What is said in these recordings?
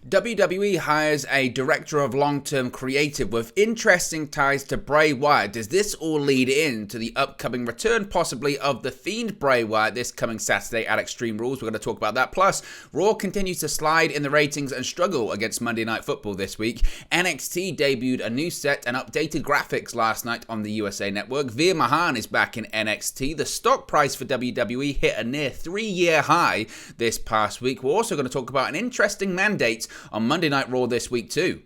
WWE hires a director of long-term creative with interesting ties to Bray Wyatt. Does this all lead into the upcoming return, possibly, of The Fiend Bray Wyatt this coming Saturday at Extreme Rules? We're going to talk about that. Plus, Raw continues to slide in the ratings and struggle against Monday Night Football this week. NXT debuted a new set and updated graphics last night on the USA Network. Veer Mahan is back in NXT. The stock price for WWE hit a near 3-year high this past week. We're also going to talk about an interesting mandate on Monday Night Raw this week too.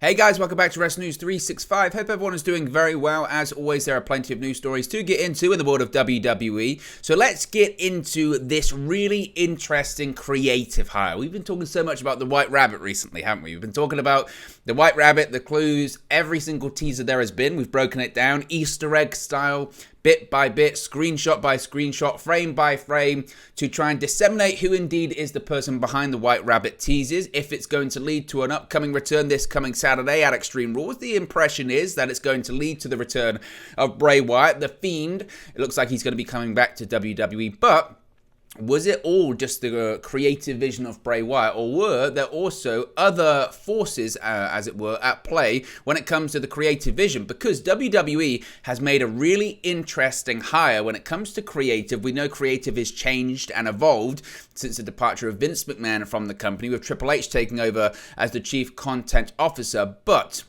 Hey guys, welcome back to Wrestling News 365. Hope everyone is doing very well. As always, there are plenty of news stories to get into in the world of WWE. So let's get into this really interesting creative hire. We've been talking so much about the White Rabbit recently, haven't we? We've been talking about the White Rabbit, the clues, every single teaser there has been. We've broken it down, Easter egg style, bit by bit, screenshot by screenshot, frame by frame, to try and disseminate who indeed is the person behind the White Rabbit teases. If it's going to lead to an upcoming return this coming Saturday at Extreme Rules, the impression is that it's going to lead to the return of Bray Wyatt, the Fiend. It looks like he's going to be coming back to WWE, but was it all just the creative vision of Bray Wyatt, or were there also other forces, as it were, at play when it comes to the creative vision? Because WWE has made a really interesting hire when it comes to creative. We know creative has changed and evolved since the departure of Vince McMahon from the company, with Triple H taking over as the chief content officer, but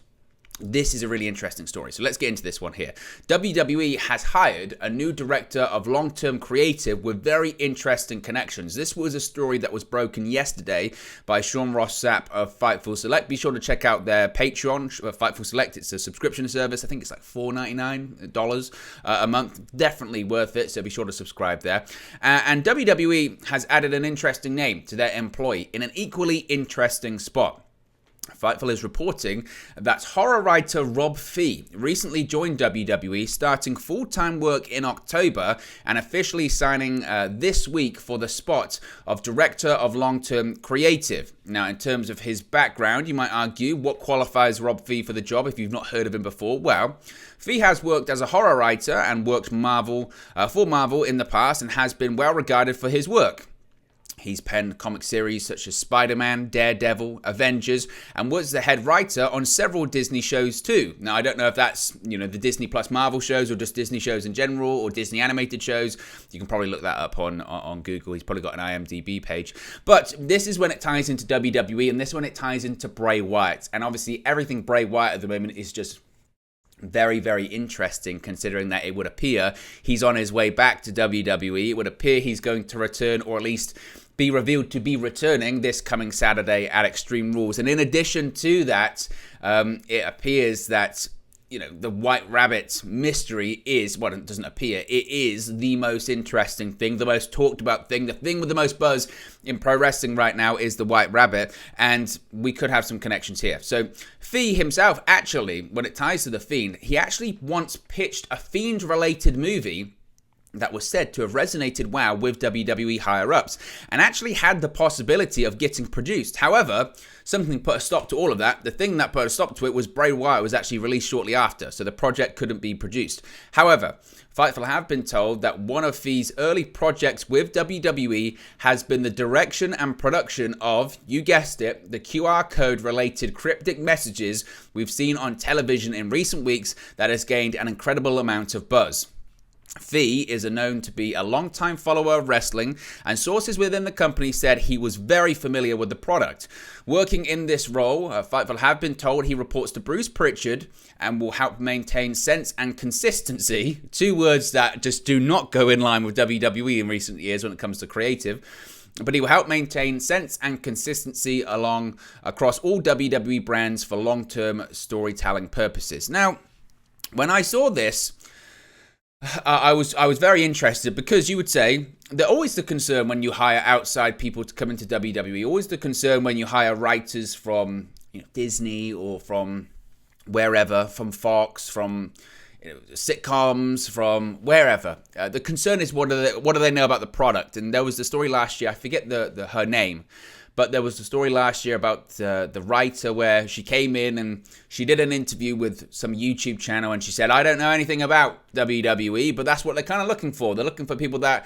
this is a really interesting story. So let's get into this one here. WWE has hired a new director of long-term creative with very interesting connections. This was a story that was broken yesterday by Sean Ross Sapp of Fightful Select. Be sure to check out their Patreon, Fightful Select. It's a subscription service. I think it's like $4.99 a month. Definitely worth it, so be sure to subscribe there. And WWE has added an interesting name to their employee in an equally interesting spot. Fightful is reporting that horror writer Rob Fee recently joined WWE, starting full-time work in October and officially signing this week for the spot of Director of Long-Term Creative. Now, in terms of his background, you might argue, what qualifies Rob Fee for the job if you've not heard of him before? Well, Fee has worked as a horror writer and worked for Marvel in the past and has been well regarded for his work. He's penned comic series such as Spider-Man, Daredevil, Avengers, and was the head writer on several Disney shows too. Now, I don't know if that's, the Disney plus Marvel shows or just Disney shows in general or Disney animated shows. You can probably look that up on Google. He's probably got an IMDb page. But this is when it ties into WWE, and this one it ties into Bray Wyatt. And obviously, everything Bray Wyatt at the moment is just very, very interesting, considering that it would appear he's on his way back to WWE. It would appear he's going to return, or at least be revealed to be returning this coming Saturday at Extreme Rules. And in addition to that, it appears that the White Rabbit mystery is, well, it doesn't appear, it is the most interesting thing, the most talked about thing, the thing with the most buzz in pro wrestling right now is the White Rabbit, and we could have some connections here. So Fee himself, actually, when it ties to The Fiend, he actually once pitched a Fiend-related movie that was said to have resonated well with WWE higher-ups and actually had the possibility of getting produced. However, something put a stop to all of that. The thing that put a stop to it was Bray Wyatt was actually released shortly after, so the project couldn't be produced. However, Fightful have been told that one of Fee's early projects with WWE has been the direction and production of, you guessed it, the QR code related cryptic messages we've seen on television in recent weeks that has gained an incredible amount of buzz. Fee is known to be a long-time follower of wrestling, and sources within the company said he was very familiar with the product. Working in this role, Fightful have been told he reports to Bruce Pritchard and will help maintain sense and consistency, two words that just do not go in line with WWE in recent years when it comes to creative. But he will help maintain sense and consistency across all WWE brands for long-term storytelling purposes. Now, when I saw this, I was very interested, because you would say that always the concern when you hire outside people to come into WWE, always the concern when you hire writers from Disney or from wherever, from Fox, from sitcoms, from wherever. The concern is what do they know about the product? And there was the story last year, I forget her name, but there was the story last year about the writer where she came in and she did an interview with some YouTube channel and she said, I don't know anything about WWE, but that's what they're kind of looking for. They're looking for people that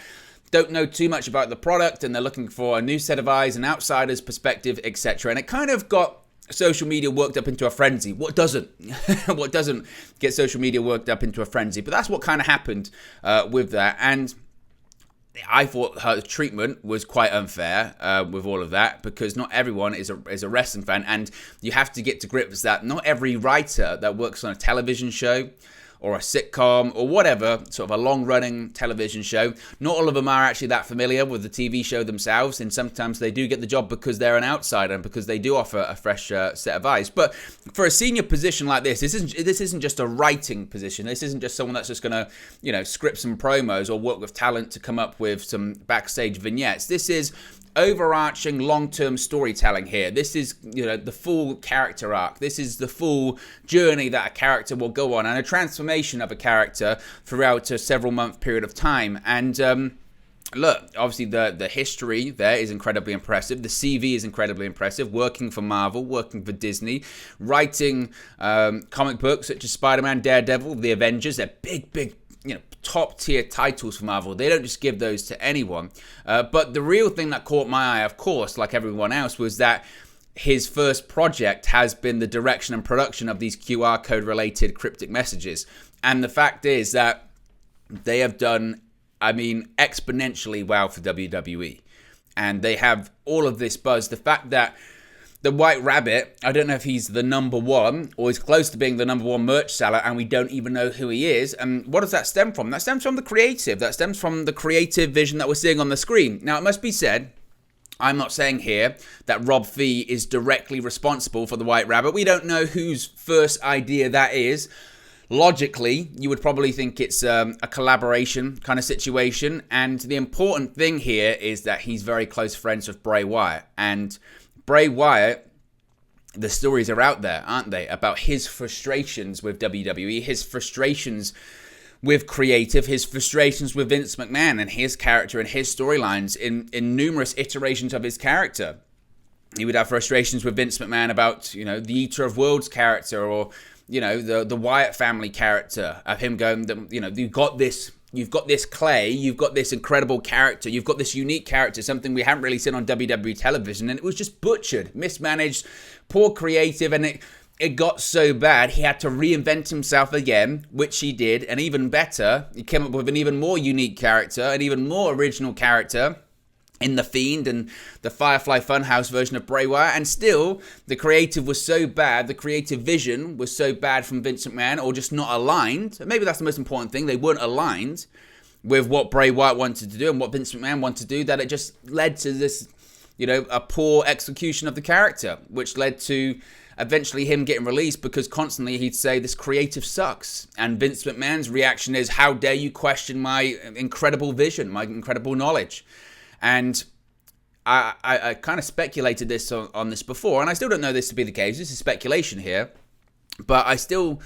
don't know too much about the product, and they're looking for a new set of eyes, an outsider's perspective, etc. And it kind of got social media worked up into a frenzy. What doesn't? What doesn't get social media worked up into a frenzy? But that's what kind of happened with that. And I thought her treatment was quite unfair with all of that, because not everyone is a wrestling fan, and you have to get to grips that not every writer that works on a television show or a sitcom or whatever, sort of a long-running television show, not all of them are actually that familiar with the TV show themselves, and sometimes they do get the job because they're an outsider and because they do offer a fresh set of eyes. But for a senior position like this isn't just a writing position. This isn't just someone that's just going to, script some promos or work with talent to come up with some backstage vignettes. This is overarching long-term storytelling here. This is, the full character arc. This is the full journey that a character will go on, and a transformation of a character throughout a several-month period of time. And look, obviously the history there is incredibly impressive. The CV is incredibly impressive. Working for Marvel, working for Disney, writing comic books such as Spider-Man, Daredevil, The Avengers. They're big, top tier titles for Marvel. They don't just give those to anyone. But the real thing that caught my eye, of course, like everyone else, was that his first project has been the direction and production of these QR code related cryptic messages. And the fact is that they have done, exponentially well for WWE. And they have all of this buzz. The fact that the White Rabbit, I don't know if he's the number one or he's close to being the number one merch seller, and we don't even know who he is. And what does that stem from? That stems from the creative. That stems from the creative vision that we're seeing on the screen. Now, it must be said, I'm not saying here that Rob Fee is directly responsible for the White Rabbit. We don't know whose first idea that is. Logically, you would probably think it's a collaboration kind of situation. And the important thing here is that he's very close friends with Bray Wyatt. And Bray Wyatt, the stories are out there, aren't they, about his frustrations with WWE, his frustrations with creative, his frustrations with Vince McMahon and his character and his storylines in numerous iterations of his character. He would have frustrations with Vince McMahon about, the Eater of Worlds character, or, the Wyatt family character, of him going, You've got this Clay, you've got this incredible character, you've got this unique character, something we haven't really seen on WWE television, and it was just butchered, mismanaged, poor creative, and it got so bad he had to reinvent himself again, which he did, and even better, he came up with an even more unique character, an even more original character in The Fiend and the Firefly Funhouse version of Bray Wyatt, and still, the creative was so bad, the creative vision was so bad from Vince McMahon, or just not aligned. Maybe that's the most important thing, they weren't aligned with what Bray Wyatt wanted to do and what Vince McMahon wanted to do, that it just led to this, a poor execution of the character, which led to eventually him getting released, because constantly he'd say, this creative sucks. And Vince McMahon's reaction is, how dare you question my incredible vision, my incredible knowledge. And I kind of speculated this on this before, and I still don't know this to be the case. This is speculation here. But I still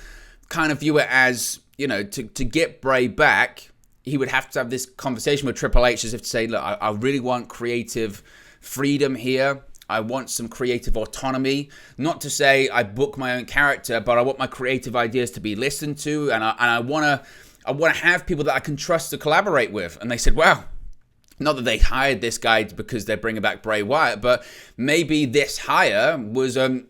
kind of view it as, to get Bray back, he would have to have this conversation with Triple H as if to say, look, I really want creative freedom here. I want some creative autonomy. Not to say I book my own character, but I want my creative ideas to be listened to, and I want to have people that I can trust to collaborate with. And they said, wow. Not that they hired this guy because they're bringing back Bray Wyatt, but maybe this hire was, a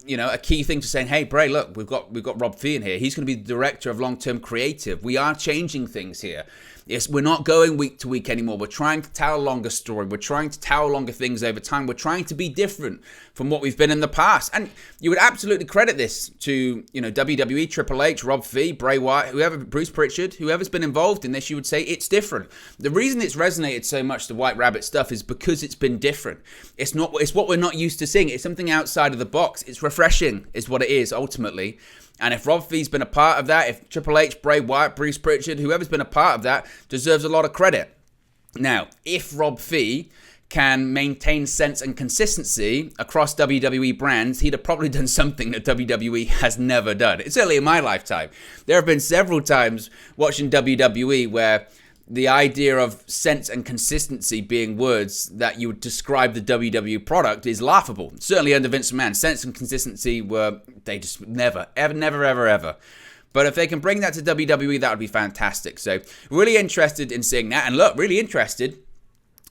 key thing to saying, hey, Bray, look, we've got Rob Fee in here. He's going to be the director of long-term creative. We are changing things here. Yes, we're not going week to week anymore. We're trying to tell a longer story. We're trying to tell longer things over time. We're trying to be different from what we've been in the past. And you would absolutely credit this to, WWE, Triple H, Rob Fee, Bray Wyatt, whoever, Bruce Pritchard, whoever's been involved in this, you would say it's different. The reason it's resonated so much, the White Rabbit stuff, is because it's been different. It's what we're not used to seeing. It's something outside of the box. It's refreshing, is what it is, ultimately. And if Rob Fee's been a part of that, if Triple H, Bray Wyatt, Bruce Pritchard, whoever's been a part of that, deserves a lot of credit. Now, if Rob Fee can maintain sense and consistency across WWE brands, he'd have probably done something that WWE has never done. It's certainly in my lifetime. There have been several times watching WWE where the idea of sense and consistency being words that you would describe the WWE product is laughable. Certainly under Vince McMahon, sense and consistency they just never. But if they can bring that to WWE, that would be fantastic. So really interested in seeing that. And look, really interested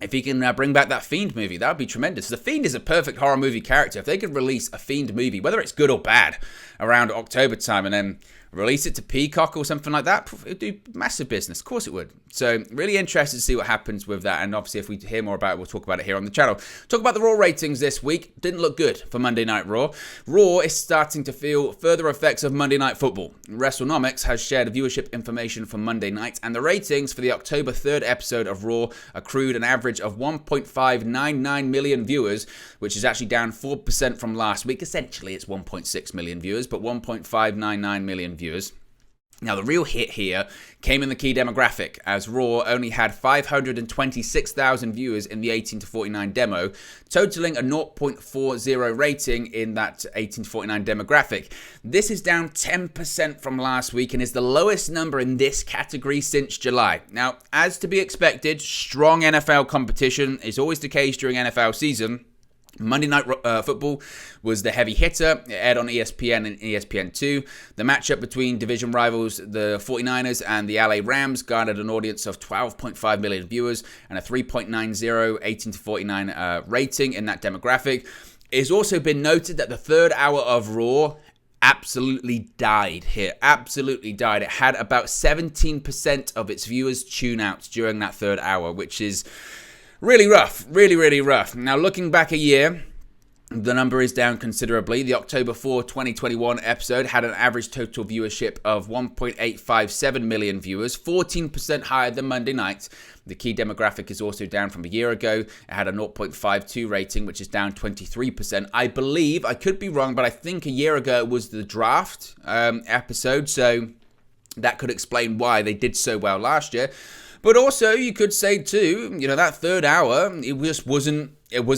if he can bring back that Fiend movie. That would be tremendous. The Fiend is a perfect horror movie character. If they could release a Fiend movie, whether it's good or bad, around October time and then release it to Peacock or something like that, it would do massive business. Of course it would. So really interested to see what happens with that. And obviously if we hear more about it, we'll talk about it here on the channel. Talk about the Raw ratings this week. Didn't look good for Monday Night Raw. Raw is starting to feel further effects of Monday Night Football. WrestleNomics has shared viewership information for Monday night, and the ratings for the October 3rd episode of Raw accrued an average of 1.599 million viewers, which is actually down 4% from last week. Essentially, it's 1.6 million viewers, but 1.599 million viewers. Now, the real hit here came in the key demographic, as Raw only had 526,000 viewers in the 18 to 49 demo, totaling a 0.40 rating in that 18 to 49 demographic. This is down 10% from last week and is the lowest number in this category since July. Now, as to be expected, strong NFL competition is always the case during NFL season. Monday Night Football was the heavy hitter. It aired on ESPN and ESPN2. The matchup between division rivals, the 49ers and the LA Rams, garnered an audience of 12.5 million viewers and a 3.90 18 to 49 rating in that demographic. It's also been noted that the third hour of Raw absolutely died here. Absolutely died. It had about 17% of its viewers tune out during that third hour, which is really rough, really rough. Now, looking back a year, the number is down considerably. The October 4, 2021 episode had an average total viewership of 1.857 million viewers, 14% higher than Monday night. The key demographic is also down from a year ago. It had a 0.52 rating, which is down 23%. I believe, I could be wrong, but I think a year ago it was the draft episode, so that could explain why they did so well last year. But also, you could say too, that third hour, it just wasn't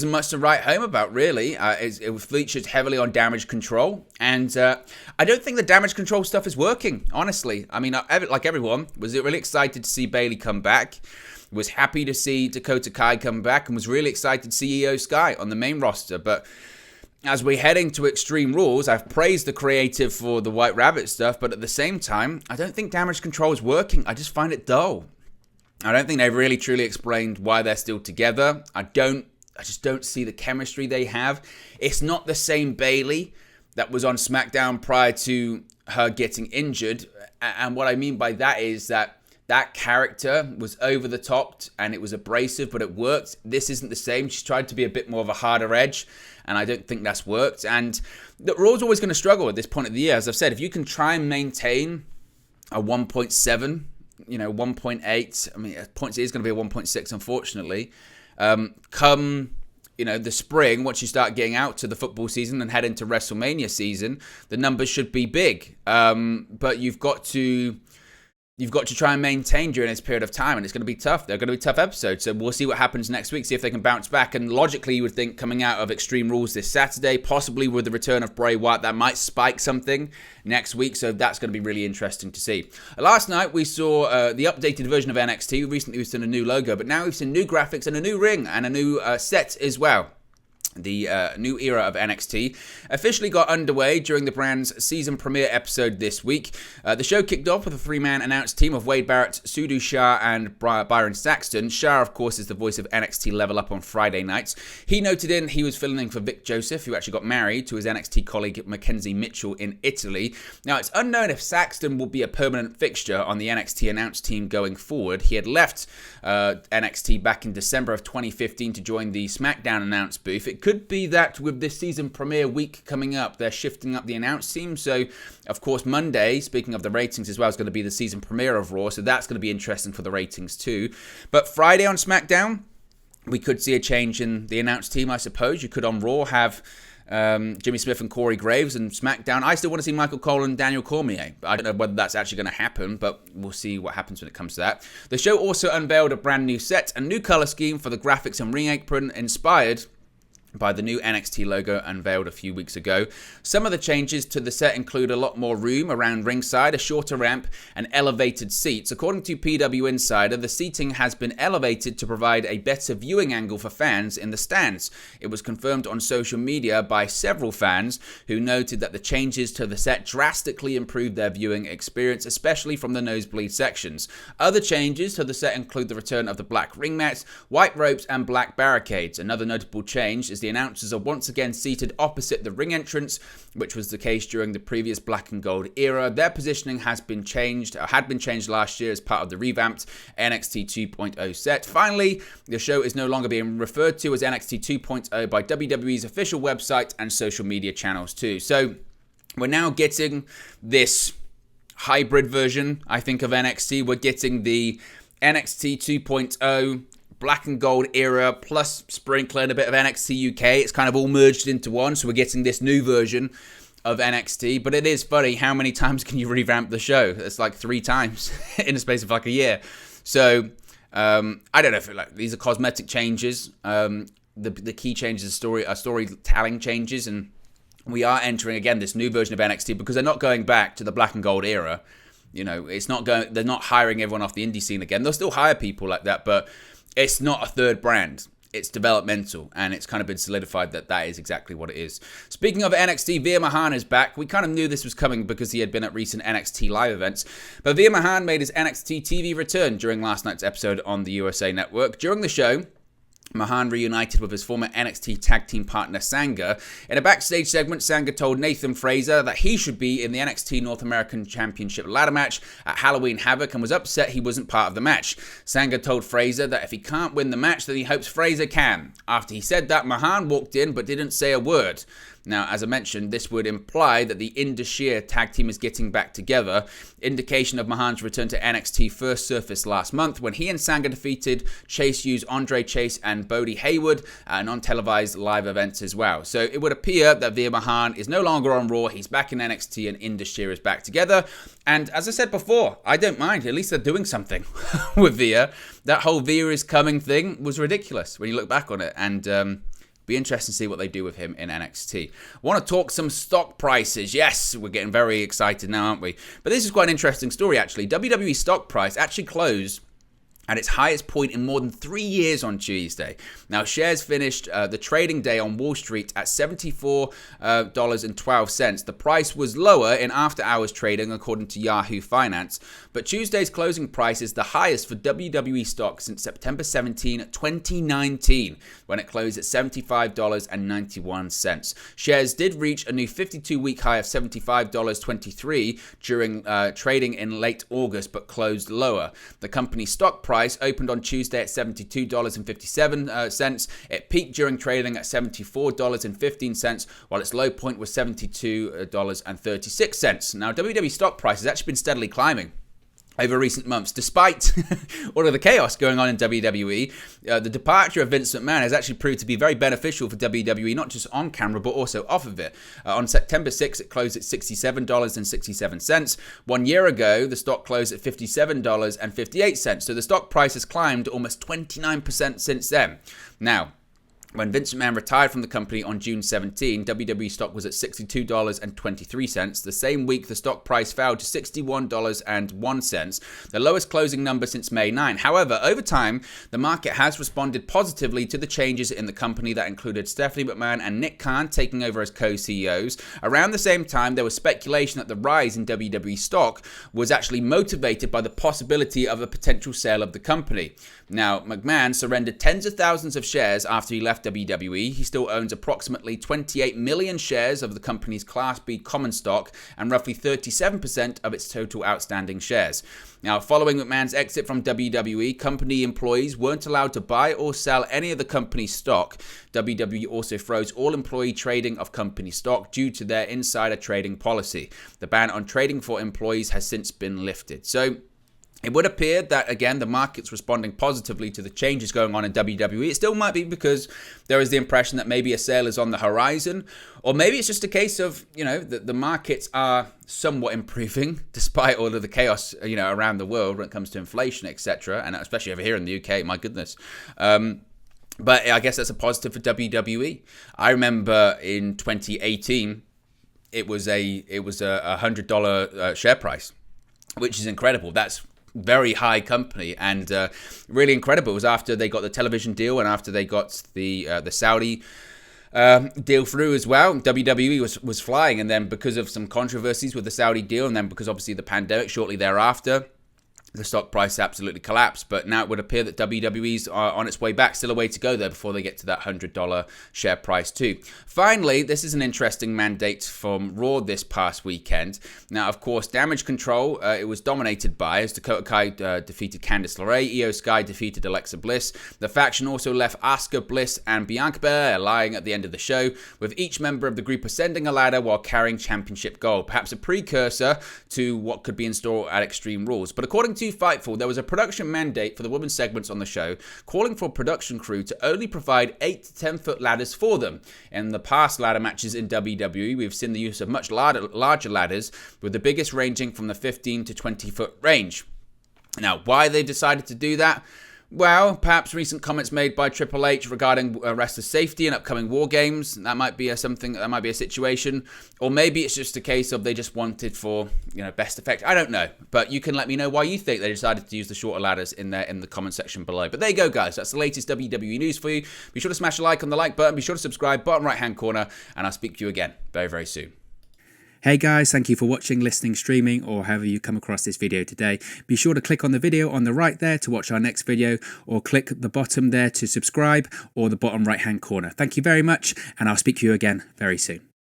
much to write home about, really. It featured heavily on damage control, and I don't think the damage control stuff is working, honestly. I mean, like everyone, was really excited to see Bayley come back, was happy to see Dakota Kai come back, and was really excited to see Io Sky on the main roster. But as we're heading to Extreme Rules, I've praised the creative for the White Rabbit stuff, but at the same time, I don't think damage control is working. I just find it dull. I don't think they've really truly explained why they're still together. I just don't see the chemistry they have. It's not the same Bayley that was on SmackDown prior to her getting injured. And what I mean by that is that character was over the top and it was abrasive, but it worked. This isn't the same. She's tried to be a bit more of a harder edge, and I don't think that's worked. And the Raw's always going to struggle at this point of the year. As I've said, if you can try and maintain a 1.7, 1.8. I mean, points is going to be a 1.6, unfortunately. Come, the spring, once you start getting out to the football season and head into WrestleMania season, the numbers should be big. But you've got to try and maintain during this period of time, and it's going to be tough. They're going to be tough episodes, so we'll see what happens next week, see if they can bounce back. And logically, you would think coming out of Extreme Rules this Saturday, possibly with the return of Bray Wyatt, that might spike something next week, so that's going to be really interesting to see. Last night, we saw the updated version of NXT. Recently, we've seen a new logo, but now we've seen new graphics and a new ring and a new set as well. The new era of NXT officially got underway during the brand's season premiere episode this week. The show kicked off with a three-man announced team of Wade Barrett, Sudu Shah, and Byron Saxton. Shah, of course, is the voice of NXT Level Up on Friday nights. He noted he was filling in for Vic Joseph, who actually got married to his NXT colleague Mackenzie Mitchell in Italy. Now, it's unknown if Saxton will be a permanent fixture on the NXT announced team going forward. He had left NXT back in December of 2015 to join the SmackDown announce booth. It could be that with this season premiere week coming up, they're shifting up the announce team. So, of course, Monday, speaking of the ratings as well, is going to be the season premiere of Raw. So that's going to be interesting for the ratings too. But Friday on SmackDown, we could see a change in the announce team, I suppose. You could on Raw have Jimmy Smith and Corey Graves, and SmackDown. I still want to see Michael Cole and Daniel Cormier. I don't know whether that's actually going to happen, but we'll see what happens when it comes to that. The show also unveiled a brand new set, a new color scheme for the graphics and ring apron, inspired by the new NXT logo unveiled a few weeks ago. Some of the changes to the set include a lot more room around ringside, a shorter ramp, and elevated seats. According to PW Insider, the seating has been elevated to provide a better viewing angle for fans in the stands. It was confirmed on social media by several fans who noted that the changes to the set drastically improved their viewing experience, especially from the nosebleed sections. Other changes to the set include the return of the black ring mats, white ropes, and black barricades. Another notable change is the announcers are once again seated opposite the ring entrance, which was the case during the previous black and gold era. Their positioning had been changed last year as part of the revamped NXT 2.0 set. Finally, the show is no longer being referred to as NXT 2.0 by WWE's official website and social media channels too. So we're now getting this hybrid version, I think, of NXT. We're getting the NXT 2.0 black and gold era plus sprinkling a bit of NXT UK. It's kind of all merged into one, so we're getting this new version of NXT. But it is funny, how many times can you revamp the show? It's like 3 times in the space of like a year. So I don't know if these are cosmetic changes. The key changes are storytelling changes, and we are entering again this new version of NXT because they're not going back to the black and gold era. You know, they're not hiring everyone off the indie scene again. They'll still hire people like that, but it's not a third brand. It's developmental, and it's kind of been solidified that that is exactly what it is. Speaking of NXT, Veer Mahan is back. We kind of knew this was coming because he had been at recent NXT live events, but Veer Mahan made his NXT TV return during last night's episode on the USA Network. During the show, Mahan reunited with his former NXT tag team partner Sanga. In a backstage segment, Sanga told Nathan Frazer that he should be in the NXT North American Championship ladder match at Halloween Havoc and was upset he wasn't part of the match. Sanga told Frazer that if he can't win the match, then he hopes Frazer can. After he said that, Mahan walked in but didn't say a word. Now, as I mentioned, this would imply that the Indus-Sher tag team is getting back together. Indication of Mahan's return to NXT first surfaced last month when he and Sanga defeated Chase U's Andre Chase and Bodie Hayward at an untelevised live event as well. So it would appear that Veer Mahan is no longer on Raw. He's back in NXT and Indus-Sher is back together. And as I said before, I don't mind. At least they're doing something with Veer. That whole Veer is coming thing was ridiculous when you look back on it. And be interesting to see what they do with him in NXT. Want to talk some stock prices? Yes, we're getting very excited now, aren't we? But this is quite an interesting story, actually. WWE stock price actually closed at its highest point in more than 3 years on Tuesday. Now, shares finished the trading day on Wall Street at $74.12. The price was lower in after-hours trading, according to Yahoo Finance, but Tuesday's closing price is the highest for WWE stock since September 17, 2019, when it closed at $75.91. Shares did reach a new 52-week high of $75.23 during trading in late August, but closed lower. The company's stock price opened on Tuesday at $72.57. It peaked during trading at $74.15, while its low point was $72.36. Now, WWE stock price has actually been steadily climbing over recent months, despite all of the chaos going on in WWE. The departure of Vince McMahon has actually proved to be very beneficial for WWE, not just on camera, but also off of it. On September 6th, it closed at $67.67. 1 year ago, the stock closed at $57.58. So the stock price has climbed almost 29% since then. Now, when Vince McMahon retired from the company on June 17, WWE stock was at $62.23. The same week, the stock price fell to $61.01, the lowest closing number since May 9. However, over time, the market has responded positively to the changes in the company that included Stephanie McMahon and Nick Khan taking over as co-CEOs. Around the same time, there was speculation that the rise in WWE stock was actually motivated by the possibility of a potential sale of the company. Now, McMahon surrendered tens of thousands of shares after he left WWE. He still owns approximately 28 million shares of the company's Class B common stock and roughly 37% of its total outstanding shares. Now, following McMahon's exit from WWE, company employees weren't allowed to buy or sell any of the company's stock. WWE also froze all employee trading of company stock due to their insider trading policy. The ban on trading for employees has since been lifted. So, It would appear that, again, the market's responding positively to the changes going on in WWE. It still might be because there is the impression that maybe a sale is on the horizon, or maybe it's just a case of, the markets are somewhat improving despite all of the chaos, around the world when it comes to inflation, etc., and especially over here in the UK, my goodness. But I guess that's a positive for WWE. I remember in 2018, it was a $100 share price, which is incredible. That's very high company and really incredible. It was after they got the television deal and after they got the Saudi deal through as well. WWE was flying, and then because of some controversies with the Saudi deal, and then because obviously the pandemic shortly thereafter, the stock price absolutely collapsed. But now it would appear that WWE's on its way back. Still a way to go there before they get to that $100 share price too. Finally, this is an interesting mandate from Raw this past weekend. Now, of course, Damage Control, it was dominated by, as Dakota Kai defeated Candice LeRae, Io Sky defeated Alexa Bliss. The faction also left Asuka, Bliss, and Bianca Belair lying at the end of the show, with each member of the group ascending a ladder while carrying championship gold. Perhaps a precursor to what could be in store at Extreme Rules. But according to Fightful, there was a production mandate for the women's segments on the show, calling for production crew to only provide 8 to 10 foot ladders for them. In the past ladder matches in WWE, we've seen the use of much larger ladders, with the biggest ranging from the 15 to 20 foot range. Now, why they decided to do that? Well, perhaps recent comments made by Triple H regarding wrestler safety and upcoming War Games. That might be a situation. Or maybe it's just a case of they just wanted for, best effect. I don't know. But you can let me know why you think they decided to use the shorter ladders in the comment section below. But there you go, guys. That's the latest WWE news for you. Be sure to smash a like on the like button. Be sure to subscribe, bottom right-hand corner. And I'll speak to you again very, very soon. Hey guys, thank you for watching, listening, streaming, or however you come across this video today. Be sure to click on the video on the right there to watch our next video, or click the bottom there to subscribe, or the bottom right hand corner. Thank you very much, and I'll speak to you again very soon.